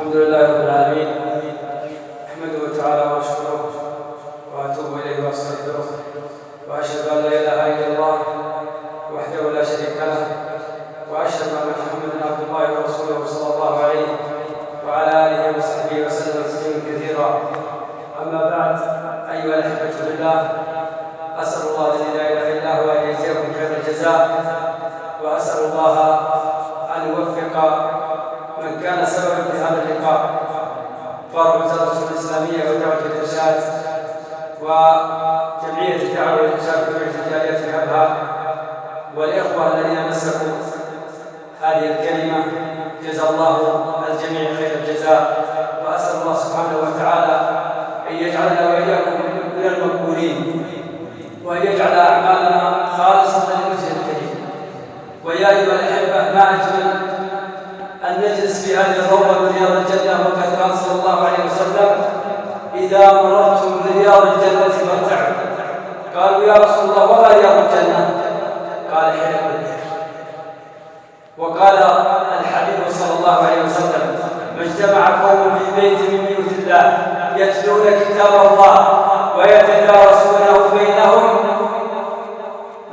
الحمد لله رب العالمين، أحمده تعالى وأشكره وأتوب إليه وأستغفره، وأشهد أن لا إله إلا الله وحده لا شريك له، وأشهد أن محمدا عبد الله ورسوله صلى الله عليه وعلى آله وصحبه وسلم تسليما كثيرا. أما بعد، أيها الأحبة في الله، أسأل الله الذي لا إله إلا هو أن يجزيكم خير الجزاء، وأسأل الله أن يوفق من كان سببا في هذا اللقاء، فارغ وزارة الإسلامية ودعوة الإرشاد وجمعية الدعوة والإرشاد وجمعية الجاليات في أبها، والإخوة الذين مسكوا هذه الكلمة، جزا الله الجميع خير الجزاء. وأسأل الله سبحانه وتعالى أن يجعلنا وإياكم من المقبولين، وأن يجعل أعمالنا خالصة لوجهه الكريم. ويا أيها الأحبة، ما أجمل أن نجلس في هذه الروضة من رياض الجنة، وقد قال صلى الله عليه وسلم: إذا مررتم برياض الجنة فارتعوا. قالوا: يا رسول الله، وما رياض الجنة؟ قال: حلم الذكر. وقال الحبيب صلى الله عليه وسلم: ما اجتمع قوم في بيت من بيوت الله يتلون كتاب الله ويتدارسونه بينهم،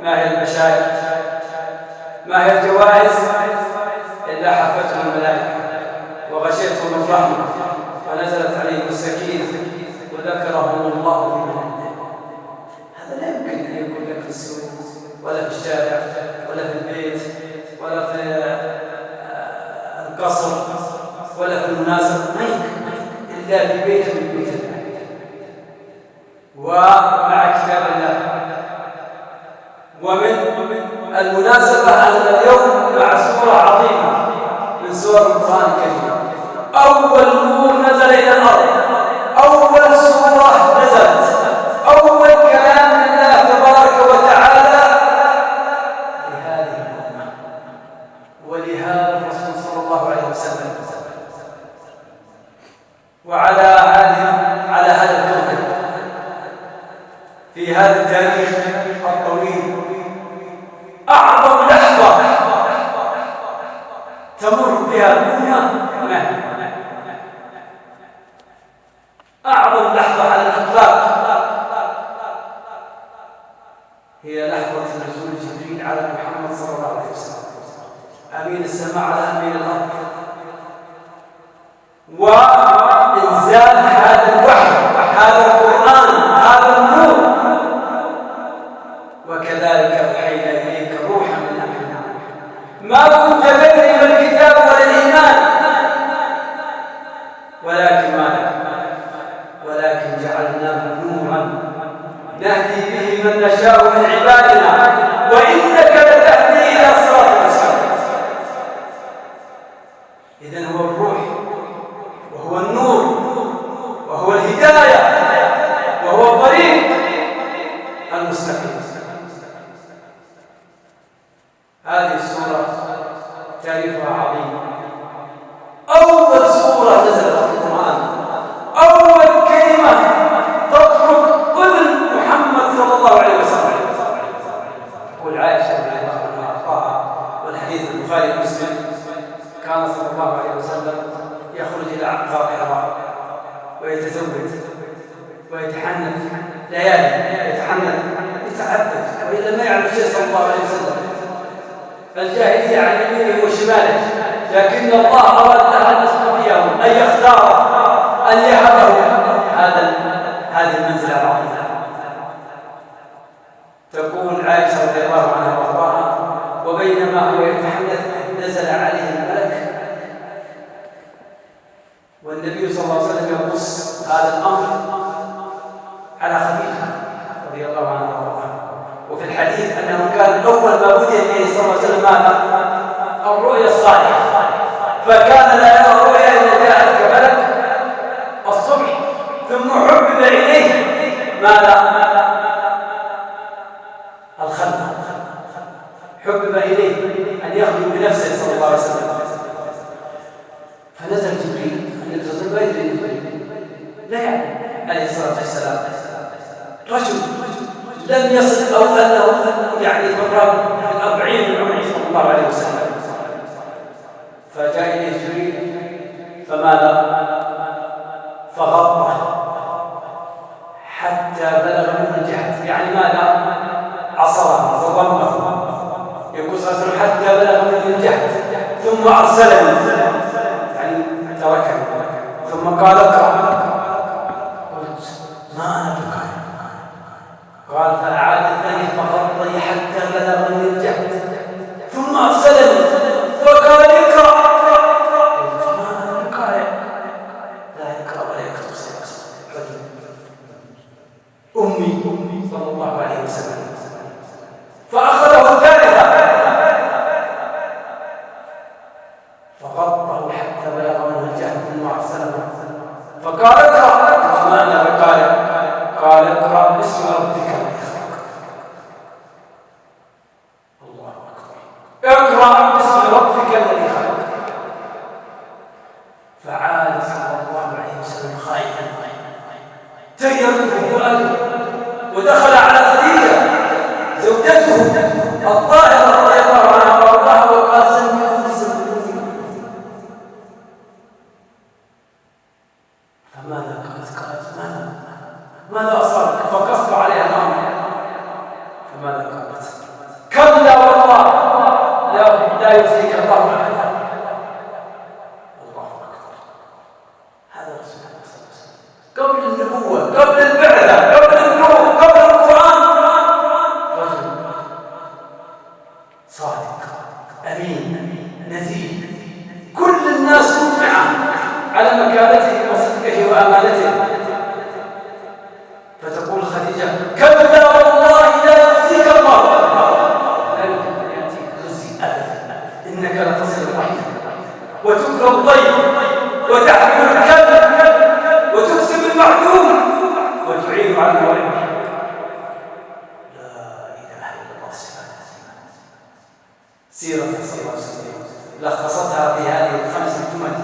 ما هي المشايخ؟ ما هي الجوائز؟ إلا حفتهم الملائكة وغشيتهم الرحمة ونزلت عليهم السكينة وذكرهم الله بمن عنده. هذا لا يمكن أن يكون لك في السوق ولا في الشارع ولا في البيت ولا في القصر ولا في المناسبة، ما يمكن إلا في بيت من بيوت الله ومع كتاب الله. ومن المناسبة أن اليوم مع سورة عظيمة من سور القرآن الكريم، أول نور نزل إلى الأرض، أول سورة نزلت، أول كلام من الله تبارك وتعالى لهذه الأمة ولهذا الرسول صلى الله عليه وسلم، وعلى هذا الكوكب في هذا التاريخ الطويل. أعظم لحظة تمر بها الأمة، أعظم لحظة على الإطلاق هي لحظة نزول جبريل على محمد صلى الله عليه وسلم، أمين السماء على أمين الأرض، وإنزال هذا الوحي، هذا القرآن، هذا النور. وكذلك أوحينا إليك روحا من أمرنا ما كنت تدري ما الكتاب ولا الإيمان، ولكن جعلناه نورا نهدي به من نشاء من عبادنا وإنك لتهدي إلى صراط مستقيم. إذن هو الروح وهو النور وهو الهداية وهو الطريق المستقيم. هذه السورة تاريخها عظيم، أول سورة نزلت في القرآن، أول كلمة تطرق أذن محمد صلى الله عليه وسلم. تقول عائشة رضي الله عنها وأرضاها، والحديث البخاري ومسلم: كان صلى الله عليه وسلم يخرج إلى أعقاب حراء ويتزوج ويتحنث ليالي، يتعبد، وإذا ما يعرف شيء صلى الله عليه وسلم. الجاهلية عن يمينه وشماله، لكن الله أراد أن يصطفيهم، أن يختار، أن يهبه هذه المنزلة العظيمة. تقول عائشة رضي الله عنها وأرضاها: وبينما هو يتحدث نزل عليه الملك، والنبي صلى الله عليه وسلم يقص هذا الأمر على خديجة رضي الله عنها وأرضاها. وفي الحديث أنه كان أول ما بدأ به صلى الله عليه وسلم الرؤيا الصالحة، فكان لا يرى الرؤيا إلا جاءت كملك الصبح. ثم حبب إليه ماذا؟ الخلق، حبب إليه أن يخدم بنفسه صلى الله عليه وسلم. فنزل جبريل، النبي صلى الله عليه وسلم لا يعلم عليه الصلاة والسلام، رجل لم يصل أو أنه يعني فرق في 40 من عمره صلى الله عليه وسلم. فجاء إليه جبريل فماذا؟ فغطه حتى بلغ منه الجهد، يعني ماذا؟ عصره وضمه، يقول صلى الله عليه وسلم حتى بلغ منه الجهد ثم أرسلني، يعني تركني، ثم قال اقرأ، قلت ما أنا بقارئ، قال فأعاد الثاني فغطني حتى بلغ منه الجهد ثم أرسلني فقال اقرأ، قلت ما أنا بقارئ، لا يقرأ ولا يكتب صلى الله عليه وسلم، أمي صلى الله عليه وسلم. فأخذه الثالثة فغطه حتى بلغ منه الجهد ثم أرسله فقال اقرأ، ما أنا بقارئ، قال اقرأ باسم ربك الذي خلق. الله أكبر، اقرأ باسم ربك الذي خلق. فعاد صلى الله عليه وسلم خائفا تيرت فؤاده ودخل على خديجة زوجته الطاهرة رضي الله عنها وارضاها وقال زملوني زملوني. فماذا قالت ماذا أصابك؟ فقص عليها الأمر. فماذا قالت؟ كلا والله لا يخزيك الله أبدا. الله أكبر. هذا رسول الله صلى الله عليه وسلم قبل النبوة، قبل البعثة، قبل النور، قبل القرآن، رجل صادق أمين نزيه، كل الناس مجمعة على مكانته وصدقه وأمانته. فتقول خديجة كلا والله لا يخزيك الله، لا يمكن أن يأتيك خزي أبدا، إنك لتصل الرحم وتكرم الضيف وتحمل الكلب وتكسب المعدوم وتعين على الموعد. لا إله إلا الله. سيرة صلى الله عليه وسلم لخصتها في هذه الخمس جمل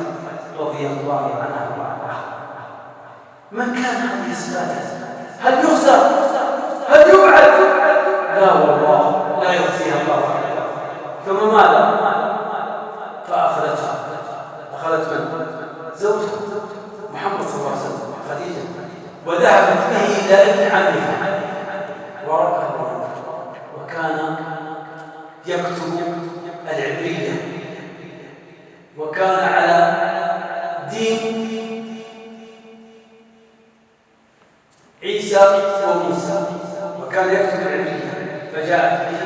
رضي الله عنها وارضاها. من كان هذه صفاته؟ هل يخزى؟ هل يبعد؟ لا والله لا يخزيها الله. ثم ماذا؟ فأخذتها، أخذت من؟ زوجها محمد صلى الله عليه وسلم خديجة، وذهبت به إلى ابن عمها وركب، وكان يكتب العبرية، وكان على دين عيسى وموسى، وكان يكتب العبرية. فجاءت به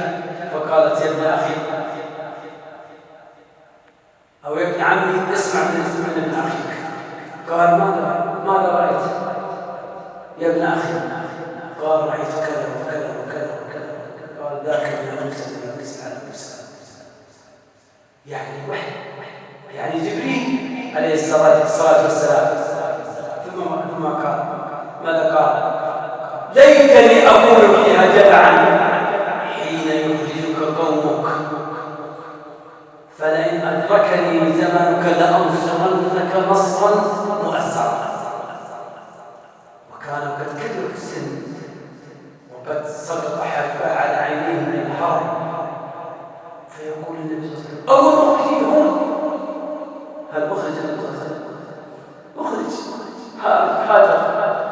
فقالت يا ابن أخي أو يا ابن عمي اسمع من ابن أخيك. قال ماذا رأيت يا ابن أخي؟ قال رأيت كذا وكذا وكذا وكذا. قال ذاك من موسى على موسى، يعني الوحي، يعني جبريل عليه الصلاة والسلام. ثم قال ماذا قال؟ ليتني أكون فيها جدعا حين يخرجك قومك، فلئن أدركني زمنك لأنصرنك نصرا مؤثرا. وكان قد كبر في السن وقد سقط حبة على عينيه من الحرب. فيقول النبي صلى الله عليه وسلم أو مخرجهم، هل مخرج مخرج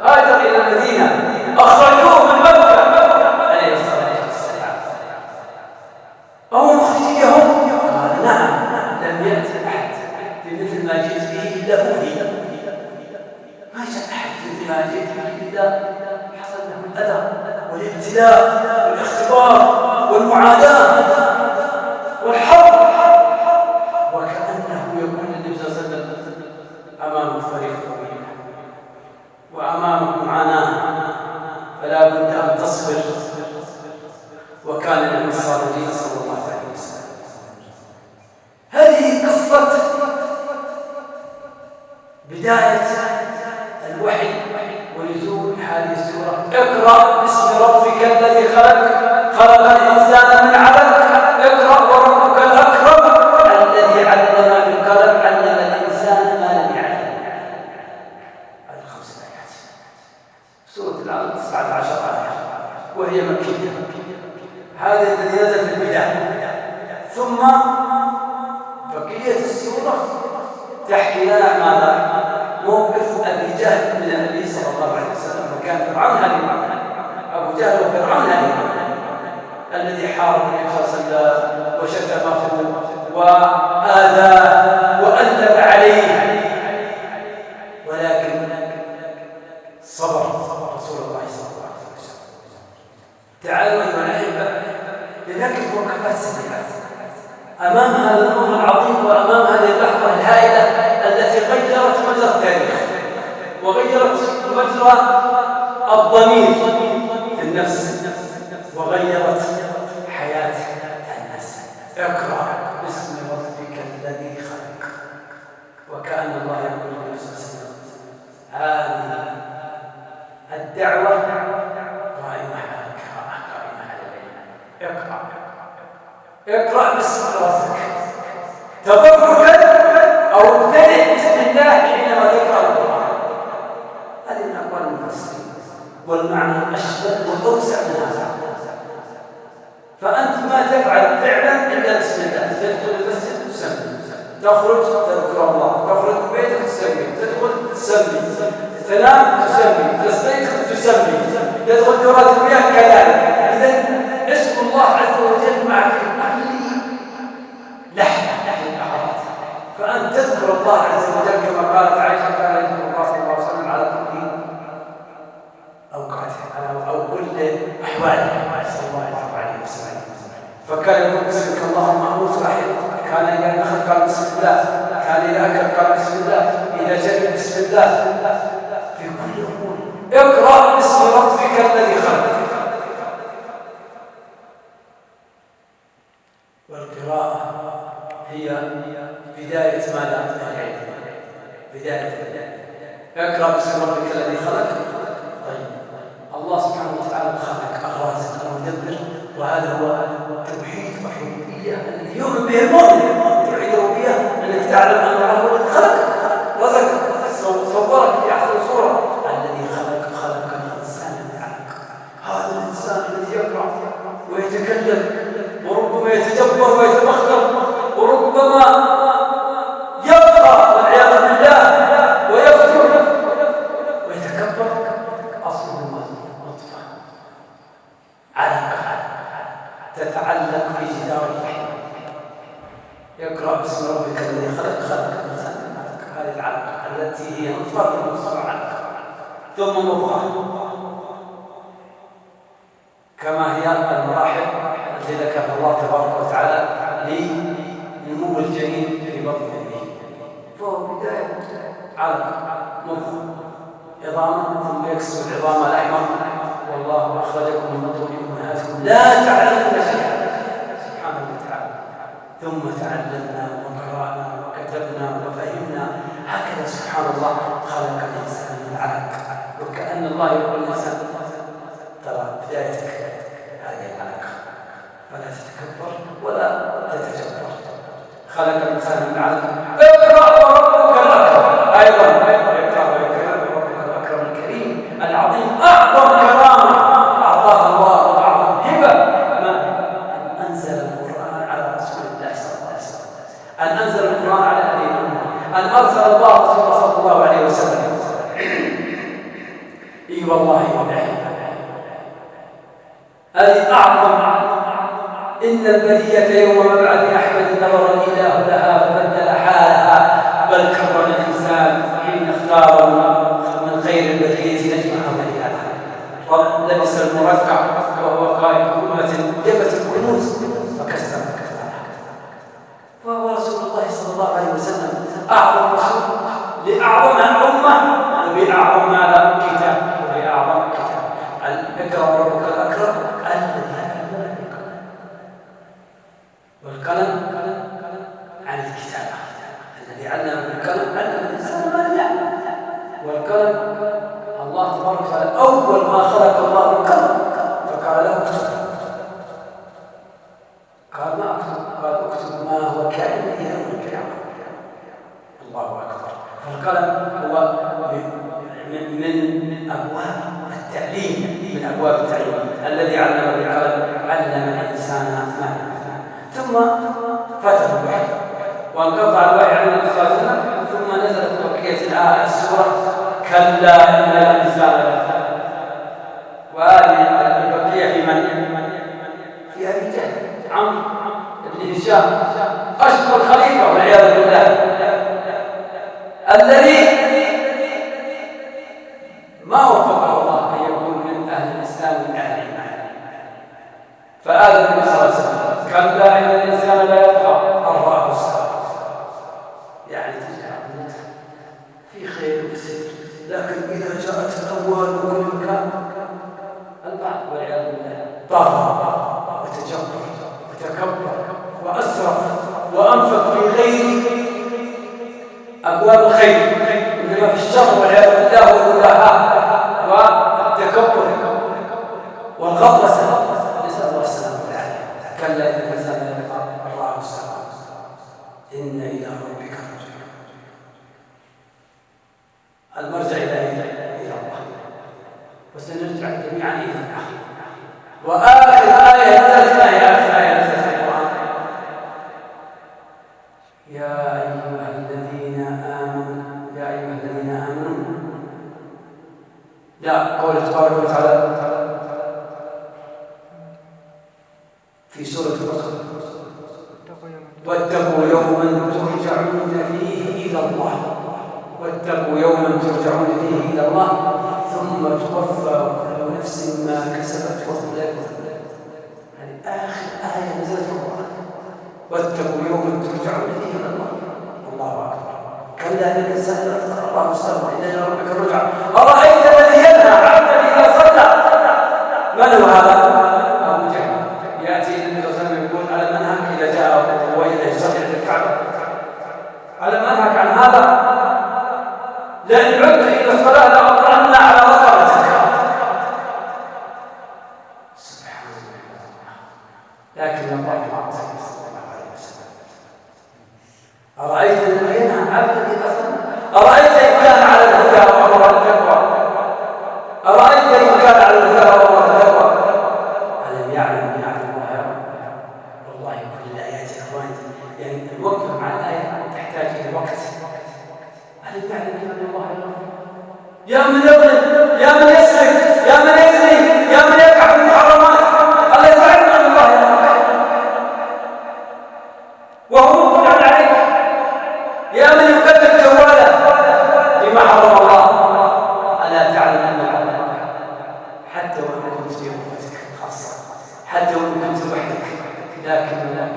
هاجر إلى المدينة، أخرجوه من مكة عليه الصلاة والسلام. أو مخرجهم؟ قال نعم، لم يأتي أحد بمثل ما جئت به إلا أوذي، ما جاء أحد بمثل ما جئت به إلا حصل له الأذى والابتلاء والاختبار والمعاداة والحرب. وكأنه يقول النبي صلى الله عليه وسلم أمامك طريق طويل وأمامك معاناة، فلا بد أن تصبر. وكان من الصابرين صلى الله عليه وسلم. هذه قصة بداية الوحي ونزول هذه السورة. اقرأ باسم ربك الذي خلق، خلق الإنسان من علق، اقرأ وربك الأكرم الذي علم بالقلم، علم الإنسان ما لم يعلم. هذه 5 آيات. سورة العلق 19 آية وهي مكية. هذا الذي نزل في البداية. ثم بقية السورة تحكي لنا ماذا؟ موقف أبي جهل من النبي صلى الله عليه وسلم. وكان فرعون هذه أبو جهل وفرعون هذه الذي حارب النبي صلى الله عليه وسلم وشتمه وآذاه وألب عليه، ولكن صبر رسول الله صلى الله عليه وسلم. تعالوا أيها الأحبة لنقف وقفات سريعة أمام هذا الأمر العظيم وأمام هذه اللحظة الهائلة التي غيرت مجرى التاريخ وغيرت مجرى الضمير في النفس وغيرت حياة الناس. اقرأ باسم ربك الذي خلق. وكأن الله يقول للنبي صلى الله عليه وسلم هذه الدعوة قائمة على القراءة، قائمة على العلم. اقرأ باسم ربك تبركا أو ابتدئ بسم الله حينما تقرأ القرآن. هذه من أقوال المفسرين والمعنى الأشمل والأوسع من هذا. فأنت ما تفعل فعلا إلا بسم الله. تدخل المسجد تسمي، تخرج تذكر الله، تخرج من بيتك تسمي، تدخل تسمي، تنام تسمي، تستيقظ تسمي، تدخل دورات المياه كذلك. إذن اسم الله عز وجل معك في كل لحظة من اللحظات. فأنت تذكر الله عز وجل كما قالت عائشة كان يذكر الله صلى الله عليه وسلم على كل أوقاته أو كل أحواله صلى الله عليه وسلم. فكان يقول بسمك اللهم أموت رحيم. كان إذا أخذ قال بسم الله، كان إذا أكل قال بسم الله، إذا شرب بسم الله، في كل أمور. اقرأ باسم ربك الذي خلق. والقراءة هي بداية ماذا؟ العلم. بداية اقرأ باسم ربك الذي خلق. طيب الله سبحانه وتعالى خلق الرازق المدبر، وهذا هو توحيد الربوبية الذي يؤمن به المؤمن. توحيد الربوبية أنك تعلم أن الله هو الذي خلقك رزقك صورك في أحسن صورة. الذي خلق الإنسان من علق. هذا الإنسان الذي يقرأ ويتكلم وربما يتجبر ويتبختر وربما يبقى والعياذ بالله ويفتر ويتكبر، أصله نطفة علقة تتعلق في جدار الرحم. يقرأ باسم ربك الذي خلق الإنسان من علق. هذه العلقة التي هي نطفة ثم علقة ثم مضغة، كما هي المراحل التي ذكرها الله تبارك وتعالى لنمو الجنين في بطن أمه. فهو بداية علقة مضغة عظاما ثم يكسر العظام الأحمر. والله أخرجكم من بطون أمهاتكم لا تعلمون شيئا سبحانه وتعالى. ثم تعلمنا وقرأنا وكتبنا وفهمنا. هكذا سبحان الله خلق الإنسان من علق. وكأن الله يقول الإنسان ترى بدايتك هذه العلقة، فلا تتكبر ولا تتجبر. خلق الإنسان من علق. اقرأ وربك الأكرم. أيضا اقرأ وربك الأكرم الكريم العظيم. أعظم كرامة أعطاها الله وأعظم هبة أن أنزل القرآن على رسول الله صلى الله عليه وسلم، أن أنزل القرآن على هذه الأمة، أن أرسل الله رسوله صلى الله عليه وسلم. إي والله والعياذ هذه أعظم. إن البرية يوم مبعث أحمد نظر الإله لها فبدل حالها، بل كرم الإنسان حين اختار من خير البرية نجمها بيانها. ولبس المرقع وهو قائد أمة جبت الكنوز فكسرت كفاها. فهو رسول الله صلى الله عليه وسلم أعظم رسول لأعظم أمة وبأعظم ماذا؟ كتاب. وبأعظم كتاب. اقرأ ربك الأكرم الذي علم بالقلم. والقلم عن الكتابة. الذي علم بالقلم علم الإنسان ما لم يعلم. والقلم الله تبارك وتعالى أول ما خلق الله القلم فقال له اكتب. قال ما اكتب؟ قال اكتب ما هو كائن إلى يوم القيامة. الله أكبر. فالقلم هو من أبواب التعليم، من أبواب التعليم الذي علم من؟ في أبي جهل عمرو بن هشام أشقى الخليفة والعياذ بالله، الذي ما وفقه الله أن يكون من أهل الإسلام من أهل الإيمان. فآذى النبي صلى الله عليه وسلم: كلا إن الإنسان لا يطغى أن رآه استغنى. يعني تجاه في خير وفي ستر، لكن إذا جاءت الأموال من كل مكان البعض والعياذ بالله طغى وتجبر وتكبر وأسرف وأنفق في غير أبواب الخير، إنما في الشر والعياذ بالله والملاهاة والتكبر والغطرسة، نسأل الله السلامة والعافية. كلا إن الإنسان لا يطغى أن رآه استغنى إن إلى ربك الرجعى. المرجع إلى الله، وسنرجع جميعا إلى الله. وآخر آية نزلت هي آخر آية نزلت في القرآن: يا أيها الذين آمنوا لا، قوله تبارك وتعالى في سورة البقرة: واتقوا يوما ترجعون فيه إلى الله، واتقوا يوما ترجعون فيه إلى الله ثم توفى كل نفس ما كسبت وهم لا يظلمون. هذه آخر آية نزلت في القرآن: واتقوا يوما ترجعون فيه إلى الله. الله أكبر. كلا إن الإنسان لا يطغى أن رآه استغنى إن إلى ربك الرجعى. أرأيت الذي ينهى عبدا إذا صلى؟ من هو هذا؟ أبو جهل. يأتي النبي صلى الله عليه وسلم يقول: على منهك إذا جاء وإذا يصلي عند الكعبة، على منهك عن هذا؟ لأن عدت إلى الصلاة لأطعنا على رقبتك. سبحان الله. لكن الله مع صلى الله عليه وسلم: أرأيت الذي ينهى عبدا إذا صلى؟ أرأيت إن كان على الهدى وأمر التقوى؟ أرأيت إن كان على الهدى وأمر التقوى؟ ألم يعلم بأن الله يرى؟ والله كل الآيات يا إخواني، يعني الوقفة مع الآية تحتاج إلى وقت. ألم يعلم بأن الله يرى؟ يا من يظلم، يا من يسرق، يا من يزني، يا من يقع في المحرمات، ألا تعلم أن الله يرى وهو مطلع عليك؟ يا من يكذب جواله بما حرم الله، ألا تعلم أن الله يراك؟ حتى وإن كنت في غرفتك خاصة، حتى وإن كنت وحدك، لكن الله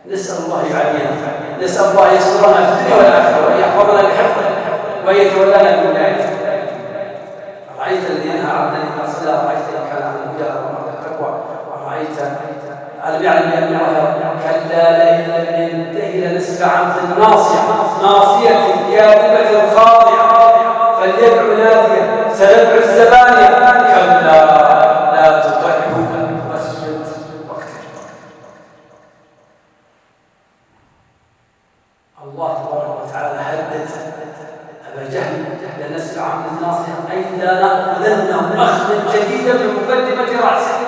نسأل الله يعافينا، نسأل الله يسترنا في الدنيا والآخرة وأن يحفظنا بحفظه وأن يتولانا بولايته. رأيت الذي ينهى عبدا إذا صلى، رأيت إن كان على الهدى وأمر التقوى، ورأيت ألم يعلم بأن الله يرى؟ كلا لئن لم ينته لنسفعا بالناصية، ناصية كاذبة خاطئة فليدع ناديه سندع الزبانية. كلا لا تطعه واسجد واقترب. الله تبارك وتعالى هدد أبا جهل: لنسفعا بالناصية، أي لا نأخذنه أخذا جديدا بمقدمة رأسه.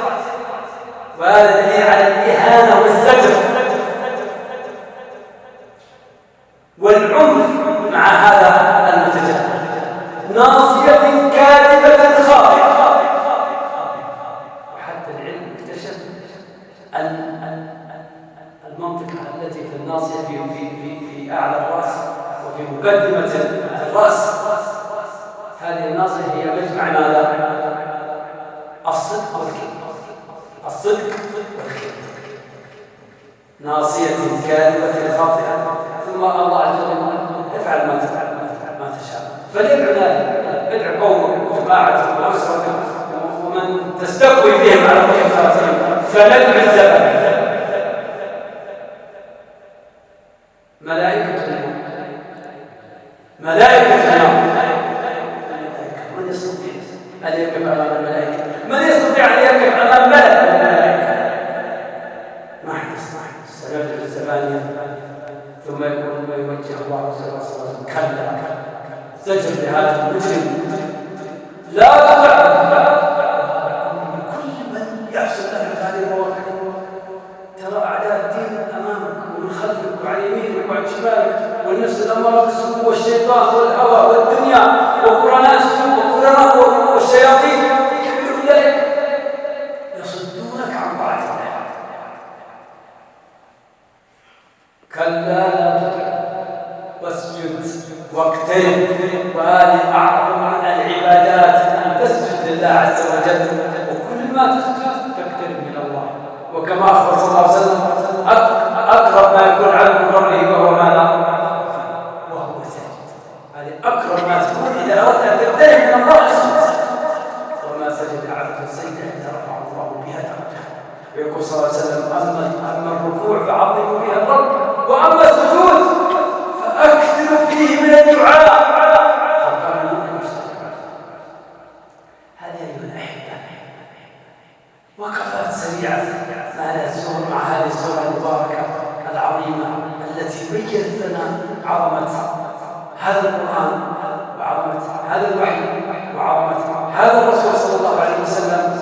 وهذا دليل على الإهانة والزجر والعنف مع هذا المتجبر. ناصية كاذبة خاطئة. وحتى العلم اكتشف أن المنطقة التي في الناصية في أعلى الرأس وفي مقدمة الرأس، هذه الناصية هي مجمع ماذا؟ الصدق والكذب. الصدق والكذب. ناصية كاذبة خاطئة. ثم الله عز وجل: افعل ما تشاء، فليدعو نادي، ادع قومك وجماعتك واسرتك ومن تستقوي بهم على وجه خاطئهم، فندع الزبانية. ملائكة اليوم، ملائكة اليوم، من يستطيع أن يركب أمام الملائكة؟ من يستطيع أن يركب أمام ملك من الملائكة؟ ما يستطيع. سندع الزبانية. ثم يوجه الله صلى الله عليه وسلم: كلا، زجر لهذا المجرم، لا تطعه. كل من يحصل له هذه المواقف، ترى أعداء الدين أمامك ومن خلفك وعن يمينك وعن شمالك، والنفس الأمارة بالسوء والشيطان والهوى والدنيا وقرناء السوء وقرناء والشياطين يحملون ذلك. كما أخبر صلى الله عليه وسلم أقرب ما يكون عبد من ربه وهو ماذا؟ وهو ساجد. هذه أقرب ما تكون إذا أردت أن تقترب من الله سجد. وما سجد عبد سجدة إلا رفع الله بها درجة. ويقول صلى الله عليه وسلم أما الركوع فعظموا فيها الرب، وأما السجود فأكثروا فيه من الدعاء. هذه أيها الأحبة وقفات سريعة مع هذه السورة المباركة العظيمة التي بيّنت لنا عظمة هذا القرآن وعظمة هذا الوحي وعظمة هذا الرسول صلى الله عليه وسلم،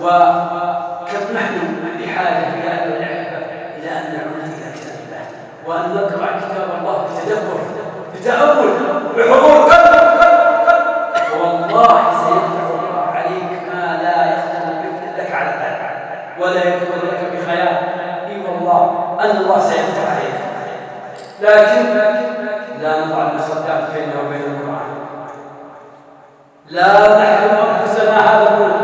وكم نحن بحاجة يا أيها الأحبة إلى أن نعود إلى كتاب الله وأن نقرأ كتاب الله بتدبر بتأمل بحضور قلب. والله سيفتح الله عليك ما لا يخطر لك على ذلك ولا يخطر لك بخيال. اي والله ان الله سيفتح عليك، لكن لا نضع المصدات بيننا وبين القرآن، لا نحرم انفسنا هذا النور،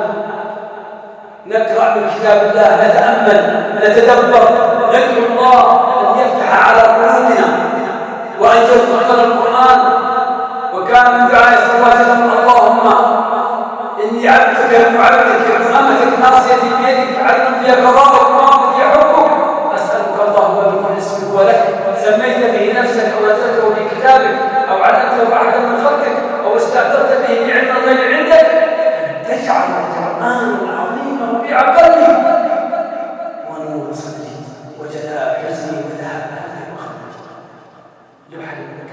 نقرأ من كتاب الله، نتأمل نتدبر، ندعو الله ان يفتح على قلوبنا وان يرزقنا القرآن. وكان من دعاء صلى الله عليه وسلم اللهم إني عبدك ابن عبدك ابن أمتك ناصيتي بيدك عدل في قضاءك وأمر في حكمك، أسألك اللهم بكل اسم هو لك سميت به نفسك أو أنزلته في كتابك أو علمته أحدا من خلقك أو استأثرت به بعلم الغيب عندك أن تجعل القرآن العظيم ربيع قلبي ونور صدري وجلاء حزني وذهاب همي وخمري. يحرم لك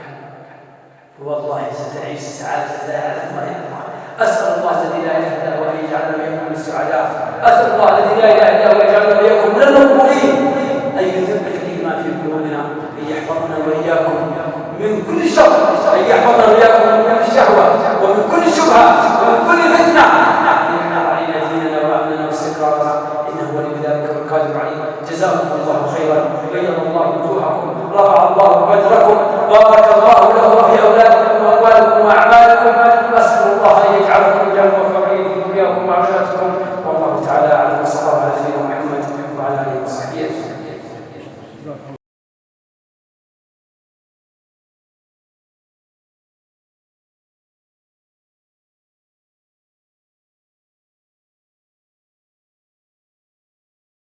والله ستعيش سعادة لا يعلم ما يرضى. أسأل الله الذي لا إله إلا هو أن يجعلنا وإياكم من السعداء. أسأل الله الذي لا إله إلا هو أن يجعلنا وإياكم من المقبولين، أن يثبت الإيمان في قلوبنا، أن يحفظنا وإياكم من كل شر، أن يحفظنا وإياكم من كل شهوة ومن كل شبهة ومن كل فتنة، أن يمنع علينا ديننا وأمننا واستقرارنا، إنه ولي ذلك والقادر عليه. جزاكم الله خيرا، بيض الله وجوهكم، رفع الله قدركم، بارك الله له في أولادكم وأموالكم وأعمالكم. أسأل الله أن يجعلكم من الموفقين في دنياكم وآخرتكم، والله تعالى أعلم. وصلى الله على سيدنا محمد وعلى آله وصحبه أجمعين.